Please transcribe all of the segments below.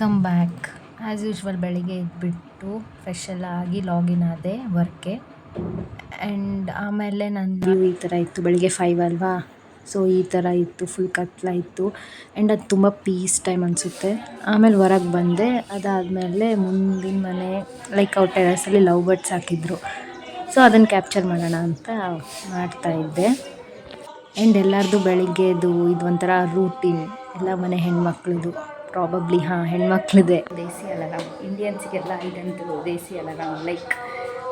Welcome back. As usual ಬೆಳಿಗ್ಗೆ ಎದ್ಬಿಟ್ಟು fresh ಎಲ್ಲ ಆಗಿ ಲಾಗಿನ್ ಆದೆ ವರ್ಕ್ಗೆ. ಆ್ಯಂಡ್ ಆಮೇಲೆ ನನ್ನ ವ್ಯೂ ಈ ಥರ ಇತ್ತು. ಬೆಳಿಗ್ಗೆ 5 ಅಲ್ವಾ, ಸೊ ಈ ಥರ ಇತ್ತು, ಫುಲ್ ಕತ್ಲಾಯಿತ್ತು. ಆ್ಯಂಡ್ ಅದು ತುಂಬ ಪೀಸ್ ಟೈಮ್ ಅನಿಸುತ್ತೆ. ಆಮೇಲೆ ಹೊರಗೆ ಬಂದೆ. ಅದಾದಮೇಲೆ ಮುಂದಿನ ಮನೆ ಲೈಕ್ ಅವ್ರ ಟೆರಸಲ್ಲಿ ಲವ್ ಬರ್ಡ್ಸ್ ಹಾಕಿದ್ರು, ಸೊ ಅದನ್ನು ಕ್ಯಾಪ್ಚರ್ ಮಾಡೋಣ ಅಂತ ಮಾಡ್ತಾಯಿದ್ದೆ. ಆ್ಯಂಡ್ ಎಲ್ಲರದು ಬೆಳಿಗ್ಗೆದು ಇದು ಒಂಥರ ರೂಟೀನ್, ಎಲ್ಲ ಮನೆ ಹೆಣ್ಮಕ್ಳದು ಪ್ರಾಬಬ್ಲಿ ಹೆಣ್ಮಕ್ಳದೇ ದೇಸಿ ಅಲಾರಾಮ್. ಇಂಡಿಯನ್ಸ್ಗೆಲ್ಲ ಇದಂತೂ ದೇಸಿ ಅಲಾರಾಮ್. ಲೈಕ್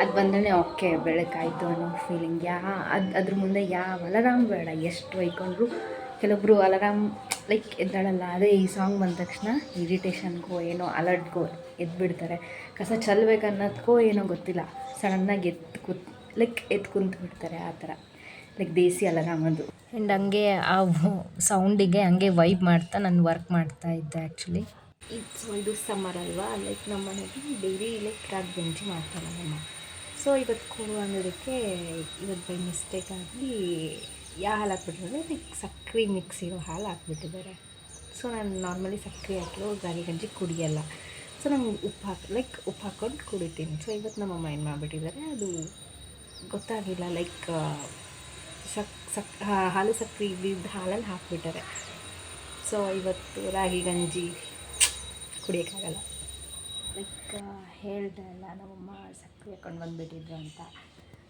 ಅದು ಬಂದ್ರೆ ಓಕೆ ಬೆಳಕಾಯಿತು ಅನ್ನೋ ಫೀಲಿಂಗ್. ಅದ್ರ ಮುಂದೆ ಯಾವ ಅಲಾರಾಮ್ ಬೇಡ, ಎಷ್ಟು ಹೊಯ್ಕೊಂಡ್ರು. ಕೆಲವೊಬ್ಬರು ಅಲಾರಾಮ್ ಲೈಕ್ ಎದ್ದಾಳಲ್ಲ, ಅದೇ ಈ ಸಾಂಗ್ ಬಂದ ತಕ್ಷಣ ಇರಿಟೇಷನ್ಗೋ ಏನೋ ಅಲರ್ಟ್ಗೋ ಎದ್ಬಿಡ್ತಾರೆ. ಕಸ ಚೆಲ್ಲಬೇಕನ್ನೋದಕ್ಕೋ ಏನೋ ಗೊತ್ತಿಲ್ಲ, ಸಡನ್ನಾಗಿ ಎದ್ದು ಕುಂತು ಬಿಡ್ತಾರೆ. ಆ ಥರ ಲೈಕ್ ದೇಸಿ ಅಲಾರಾಮ್ ಅದು. ಆ್ಯಂಡ್ ಹಂಗೆ ಆ ಸೌಂಡಿಗೆ ಹಂಗೆ ವೈಬ್ ಮಾಡ್ತಾ ನಾನು ವರ್ಕ್ ಮಾಡ್ತಾ ಇದ್ದೆ ಆ್ಯಕ್ಚುಲಿ. ಇದು ಸಮ್ಮರ್ ಅಲ್ವಾ, ಲೈಕ್ ನಮ್ಮ ಮನೆಗೆ ಡೈಲಿ ಲೈಕ್ ರಾಗಿ ಗಂಜಿ ಮಾಡ್ತಾರೆ ನಮ್ಮಮ್ಮ. ಸೊ ಇವತ್ತು ಕೊಡು ಅನ್ನೋದಕ್ಕೆ ಇವತ್ತು ಬೈ ಮಿಸ್ಟೇಕಾಗಿ ಯಾವ ಹಾಲು ಹಾಕ್ಬಿಟ್ಟಿದ್ದಾರೆ, ಲೈಕ್ ಸಕ್ಕರೆ ಮಿಕ್ಸ್ ಇರೋ ಹಾಲು ಹಾಕ್ಬಿಟ್ಟಿದ್ದಾರೆ. ಸೊ ನಾನು ನಾರ್ಮಲಿ ಸಕ್ಕರೆ ಹಾಕಿರೋ ರಾಗಿ ಗಂಜಿ ಕುಡಿಯಲ್ಲ. ಸೊ ನಂಗೆ ಉಪ್ಪು ಹಾಕ್ಕೊಂಡು ಕುಡಿತೀನಿ. ಸೊ ಇವತ್ತು ನಮ್ಮಮ್ಮ ಏನು ಮಾಡಿಬಿಟ್ಟಿದ್ದಾರೆ, ಅದು ಗೊತ್ತಾಗಿಲ್ಲ, ಲೈಕ್ ಹಾಲು ಸಕ್ಕರೆ ಇದ್ದಿದ್ದ ಹಾಲಲ್ಲಿ ಹಾಕಿಬಿಟ್ಟಾರೆ. ಸೊ ಇವತ್ತು ರಾಗಿ ಗಂಜಿ ಕುಡಿಯೋಕ್ಕಾಗಲ್ಲ. ಲೈಕ್ ಹೇಳ್ದೆ ಅಲ್ಲ, ನಮ್ಮಮ್ಮ ಸಕ್ಕರೆ ಹಾಕ್ಕೊಂಡು ಬಂದುಬಿಟ್ಟಿದ್ರು ಅಂತ.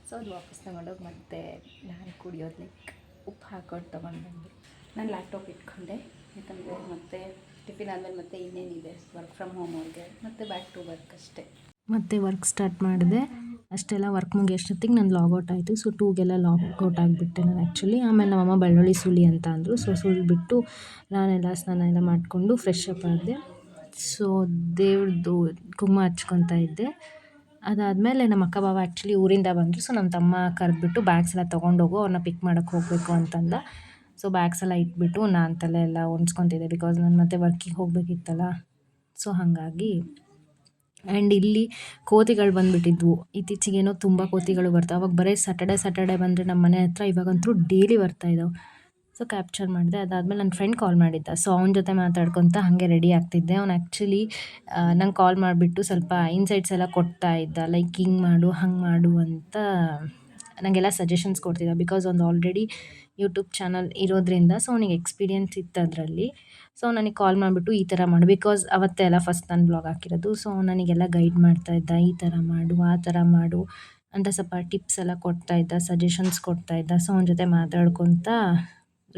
ಸೊ ಅದು ವಾಪಸ್ ತೊಗೊಂಡೋಗಿ ಮತ್ತೆ ನಾನು ಕುಡಿಯೋದು ಲೈಕ್ ಉಪ್ಪು ಹಾಕ್ಕೊಂಡು ತೊಗೊಂಡು ಬಂದು ನಾನು ಲ್ಯಾಪ್ಟಾಪ್ ಇಟ್ಕೊಂಡೆ. ಯಾಕಂದರೆ ಮತ್ತೆ ಟಿಫಿನ್ ಆದಮೇಲೆ ಮತ್ತೆ ಇನ್ನೇನಿದೆ ವರ್ಕ್ ಫ್ರಮ್ ಹೋಮ್ ಅವ್ರಿಗೆ, ಮತ್ತೆ ಬ್ಯಾಕ್ ಟು ವರ್ಕ್ ಅಷ್ಟೇ. ಮತ್ತೆ ವರ್ಕ್ ಸ್ಟಾರ್ಟ್ ಮಾಡಿದೆ. ಅಷ್ಟೆಲ್ಲ ವರ್ಕ್ ಮುಗಿಯೋಷ್ಟೊತ್ತಿಗೆ ನಾನು ಲಾಗೌಟ್ ಆಯಿತು. ಸೊ 2ಗೆಲ್ಲ ಲಾಗೌಟ್ ಆಗಿಬಿಟ್ಟೆ ನಾನು ಆ್ಯಕ್ಚುಲಿ. ಆಮೇಲೆ ನಮ್ಮಮ್ಮ ಬೆಳ್ಳುಳ್ಳಿ ಸುಲಿ ಅಂತ ಅಂದರು. ಸೊ ಸುಲಿಬಿಟ್ಟು ನಾನೆಲ್ಲ ಸ್ನಾನ ಎಲ್ಲ ಮಾಡಿಕೊಂಡು ಫ್ರೆಶ್ ಅಪ್ ಆದೆ. ಸೊ ದೇವ್ರದ್ದು ಕುಂಕುಮ ಹಚ್ಕೊತಾ ಇದ್ದೆ. ಅದಾದಮೇಲೆ ನಮ್ಮ ಅಕ್ಕ ಬಾವ ಆ್ಯಕ್ಚುಲಿ ಊರಿಂದ ಬಂದರು. ಸೊ ನಮ್ಮ ತಮ್ಮ ಕರೆದ್ಬಿಟ್ಟು ಬ್ಯಾಗ್ಸ್ ಎಲ್ಲ ತೊಗೊಂಡೋಗು, ಅವ್ರನ್ನ ಪಿಕ್ ಮಾಡೋಕ್ಕೆ ಹೋಗಬೇಕು ಅಂತಂದ. ಸೊ ಬ್ಯಾಗ್ಸ್ ಎಲ್ಲ ಇಟ್ಬಿಟ್ಟು ನಾನು ತಲೆ ಎಲ್ಲ ಒರೆಸ್ಕೊತಿದ್ದೆ, ಬಿಕಾಸ್ ನಾನು ಮತ್ತೆ ವರ್ಕಿಗೆ ಹೋಗಬೇಕಿತ್ತಲ್ಲ. ಸೊ ಹಾಗಾಗಿ ಆ್ಯಂಡ್ ಇಲ್ಲಿ ಕೋತಿಗಳು ಬಂದುಬಿಟ್ಟಿದ್ವು. ಇತ್ತೀಚೆಗೇನೋ ತುಂಬ ಕೋತಿಗಳು ಬರ್ತಾವೆ. ಅವಾಗ ಬರೀ ಸ್ಯಾಟರ್ಡೆ ಬಂದರೆ ನಮ್ಮ ಮನೆ ಹತ್ರ, ಇವಾಗಂತೂ ಡೈಲಿ ಬರ್ತಾಯಿದ್ದಾವೆ. ಸೊ ಕ್ಯಾಪ್ಚರ್ ಮಾಡಿದೆ. ಅದಾದಮೇಲೆ ನನ್ನ ಫ್ರೆಂಡ್ ಕಾಲ್ ಮಾಡಿದ್ದ. ಸೊ ಅವನ ಜೊತೆ ಮಾತಾಡ್ಕೊತ ಹಾಗೆ ರೆಡಿ ಆಗ್ತಿದ್ದೆ. ಅವ್ನು ಆ್ಯಕ್ಚುಲಿ ನಂಗೆ ಕಾಲ್ ಮಾಡಿಬಿಟ್ಟು ಸ್ವಲ್ಪ ಇನ್ಸೈಟ್ಸ್ ಎಲ್ಲ ಕೊಡ್ತಾ ಇದ್ದ, ಲೈಕ್ ಹಿಂಗೆ ಮಾಡು ಹಂಗೆ ಮಾಡು ಅಂತ ನನಗೆಲ್ಲ ಸಜೆಷನ್ಸ್ ಕೊಡ್ತಿದ್ದ. ಬಿಕಾಸ್ ಒಂದು ಆಲ್ರೆಡಿ ಯೂಟ್ಯೂಬ್ ಚಾನಲ್ ಇರೋದ್ರಿಂದ ಸೊ ಅವನಿಗೆ ಎಕ್ಸ್ಪೀರಿಯೆನ್ಸ್ ಇತ್ತು ಅದರಲ್ಲಿ. ಸೊ ನನಗೆ ಕಾಲ್ ಮಾಡಿಬಿಟ್ಟು ಈ ಥರ ಮಾಡು, ಬಿಕಾಸ್ ಅವತ್ತೇ ಎಲ್ಲ ಫಸ್ಟ್ ನಾನು ಬ್ಲಾಗ್ ಹಾಕಿರೋದು. ಸೊ ನನಗೆಲ್ಲ ಗೈಡ್ ಮಾಡ್ತಾಯಿದ್ದ, ಈ ಥರ ಮಾಡು ಆ ಥರ ಮಾಡು ಅಂತ ಸ್ವಲ್ಪ ಟಿಪ್ಸ್ ಎಲ್ಲ ಕೊಡ್ತಾಯಿದ್ದ, ಸಜೆಷನ್ಸ್ ಕೊಡ್ತಾಯಿದ್ದ. ಸೊ ಅವನ ಜೊತೆ ಮಾತಾಡ್ಕೊತ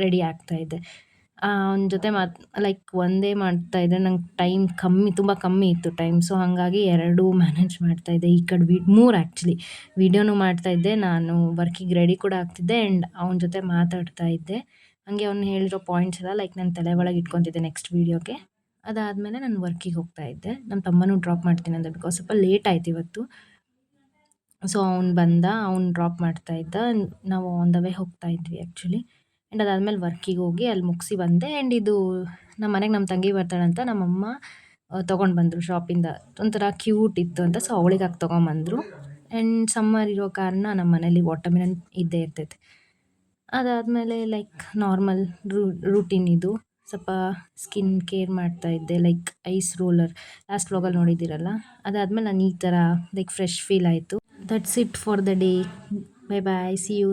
ರೆಡಿ ಆಗ್ತಾಯಿದ್ದೆ. ಅವನ ಜೊತೆ ಲೈಕ್ ಒಂದೇ ಮಾಡ್ತಾಯಿದ್ದೆ. ನಂಗೆ ಟೈಮ್ ತುಂಬ ಕಮ್ಮಿ ಇತ್ತು ಟೈಮ್. ಸೊ ಹಾಗಾಗಿ 2 ಮ್ಯಾನೇಜ್ ಮಾಡ್ತಾಯಿದ್ದೆ. ಈ ಕಡೆ 3 ಆ್ಯಕ್ಚುಲಿ ವೀಡಿಯೋನೂ ಮಾಡ್ತಾಯಿದ್ದೆ, ನಾನು ವರ್ಕಿಗೆ ರೆಡಿ ಕೂಡ ಆಗ್ತಿದ್ದೆ, ಆ್ಯಂಡ್ ಅವನ ಜೊತೆ ಮಾತಾಡ್ತಾ ಇದ್ದೆ. ಹಾಗೆ ಅವ್ನು ಹೇಳಿರೋ ಪಾಯಿಂಟ್ಸ್ ಎಲ್ಲ ಲೈಕ್ ನಾನು ತಲೆ ಒಳಗೆ ಇಟ್ಕೊತಿದ್ದೆ ನೆಕ್ಸ್ಟ್ ವೀಡಿಯೋಗೆ. ಅದಾದಮೇಲೆ ನಾನು ವರ್ಕಿಗೆ ಹೋಗ್ತಾಯಿದ್ದೆ. ನಮ್ಮ ತಮ್ಮನೂ ಡ್ರಾಪ್ ಮಾಡ್ತೀನಿ ಅಂದೆ, ಬಿಕಾಸ್ ಸ್ವಲ್ಪ ಲೇಟ್ ಆಯ್ತು ಇವತ್ತು. ಸೊ ಅವ್ನು ಬಂದ, ಅವ್ನು ಡ್ರಾಪ್ ಮಾಡ್ತಾಯಿದ್ದ, ನಾವು ಆನ್ ದ ವೇ ಹೋಗ್ತಾಯಿದ್ವಿ ಆ್ಯಕ್ಚುಲಿ. ಆ್ಯಂಡ್ ಅದಾದಮೇಲೆ ವರ್ಕಿಗೆ ಹೋಗಿ ಅಲ್ಲಿ ಮುಗಿಸಿ ಬಂದೆ. ಆ್ಯಂಡ್ ಇದು ನಮ್ಮ ಮನೆಗೆ ನಮ್ಮ ತಂಗಿ ಬರ್ತಾಳಂತ ನಮ್ಮಮ್ಮ ತೊಗೊಂಡು ಬಂದರು ಶಾಪಿಂದ. ಒಂಥರ ಕ್ಯೂಟ್ ಇತ್ತು ಅಂತ, ಸೊ ಅವಳಿಗೆ ಹಾಕಿ ತೊಗೊಂಬಂದರು. ಆ್ಯಂಡ್ ಸಮ್ಮರ್ ಇರೋ ಕಾರಣ ನಮ್ಮ ಮನೇಲಿ ವಾಟರ್ಮೆಲನ್ ಇದ್ದೇ ಇರ್ತೈತೆ. ಅದಾದಮೇಲೆ ಲೈಕ್ ನಾರ್ಮಲ್ ರೂಟೀನ್ ಇದು. ಸ್ವಲ್ಪ ಸ್ಕಿನ್ ಕೇರ್ ಮಾಡ್ತಾಯಿದ್ದೆ, ಲೈಕ್ ಐಸ್ ರೋಲರ್ ಲಾಸ್ಟ್ ವ್ಲಾಗಲ್ಲಿ ನೋಡಿದ್ದೀರಲ್ಲ. ಅದಾದಮೇಲೆ ನಾನು ಈ ಥರ ಲೈಕ್ ಫ್ರೆಶ್ ಫೀಲ್ ಆಯಿತು. That's it for the day. Bye bye, see you.